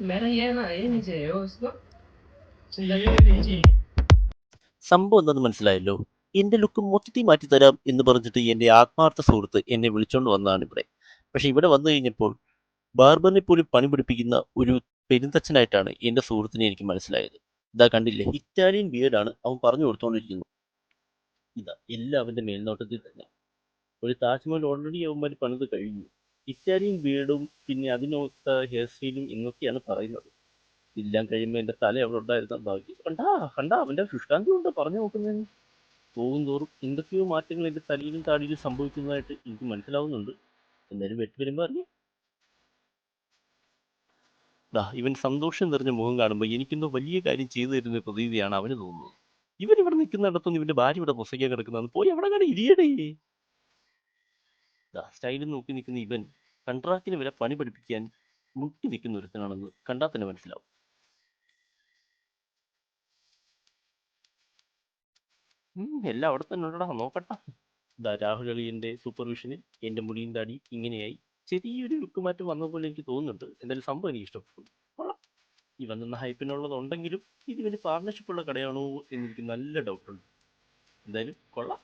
मेरा ये ना ये नहीं चाहिए उसको जिंदगी में नहीं चाहिए. സംഭവം എന്താണെന്ന് മനസ്സിലായല്ലോ. എന്റെ ലുക്ക് മൊത്തത്തിൽ മാറ്റിത്തരാം എന്ന് പറഞ്ഞിട്ട് എന്റെ ആത്മാർത്ഥ സുഹൃത്ത് എന്നെ വിളിച്ചോണ്ട് വന്നതാണ് ഇവിടെ. പക്ഷെ ഇവിടെ വന്നു കഴിഞ്ഞപ്പോൾ ബാർബറിനെ പോലും പണി പിടിപ്പിക്കുന്ന ഒരു പെരുന്തച്ഛനായിട്ടാണ് എന്റെ സുഹൃത്തിനെ എനിക്ക് മനസ്സിലായത്. ഇതാ കണ്ടില്ലേ, ഇറ്റാലിയൻ ബിയർഡാണ് അവൻ പറഞ്ഞു കൊടുത്തോണ്ടിരിക്കുന്നത്. ഇതാ എല്ലാം അവന്റെ മേൽനോട്ടത്തിൽ തന്നെ. ഒരു താജ്മഹൽ ഓൾറെഡി അവന്മാർ പണിത് കഴിഞ്ഞു. ഇറ്റാലിയൻ ബിയർഡും പിന്നെ അതിനൊത്ത ഹെയർ സ്റ്റൈലും എന്നൊക്കെയാണ് പറയുന്നത്. എല്ലാം കഴിയുമ്പോൾ എന്റെ തല അവിടെ ഉണ്ടായിരുന്ന ഭാഗ്യം കണ്ടാ കണ്ടാ അവന്റെ ശുഷ്കാന്തി കൊണ്ട് പറഞ്ഞു നോക്കുന്നതിന്. പോകും തോറും എന്തൊക്കെയോ മാറ്റങ്ങൾ എൻ്റെ തലയിലും താടിയിലും സംഭവിക്കുന്നതായിട്ട് എനിക്ക് മനസ്സിലാവുന്നുണ്ട്. എന്തായാലും വെട്ടി വരുമ്പോൾ അറിയാം. ദാ ഇവൻ സന്തോഷം നിറഞ്ഞ മുഖം കാണുമ്പോൾ എനിക്കെന്തോ വലിയ കാര്യം ചെയ്തു തരുന്ന പ്രതീതിയാണ് അവന് തോന്നുന്നത്. ഇവൻ ഇവിടെ നിൽക്കുന്നിടത്തൊന്നും ഇവന്റെ ഭാര്യ ഇവിടെ പ്രസംഗിക്കാൻ കിടക്കുന്നതെന്ന് പോയി അവിടെ കാണാൻ ഇരിയടേ. ദാ സ്റ്റൈലിൽ നോക്കി നിൽക്കുന്ന ഇവൻ കൺട്രാക്റ്റിന് വരെ പണി പഠിപ്പിക്കാൻ മുട്ടി നിൽക്കുന്ന ഒരുത്തനാണെന്ന് കണ്ടാൽ തന്നെ മനസ്സിലാവും. എല്ലാം അവിടെ തന്നെ ഉണ്ടടാ, നോക്കട്ടാ. ദാ രാഹുൽ അളിയന്റെ സൂപ്പർവിഷനിൽ എൻ്റെ മുടിയും താടി ഇങ്ങനെയായി. ചെറിയൊരു ലുക്ക് മാറ്റം വന്ന പോലെ എനിക്ക് തോന്നുന്നുണ്ട്. എന്തായാലും സംഭവം എനിക്ക് ഇഷ്ടപ്പെട്ടു. കൊള്ളാം. ഈ വന്ന ഹൈപ്പിനുള്ളതുണ്ടെങ്കിലും ഇത് വലിയ പാർട്ണർഷിപ്പ് ഉള്ള കടയാണോ എന്ന് എനിക്ക് നല്ല ഡൗട്ടുണ്ട്. എന്തായാലും കൊള്ളാം.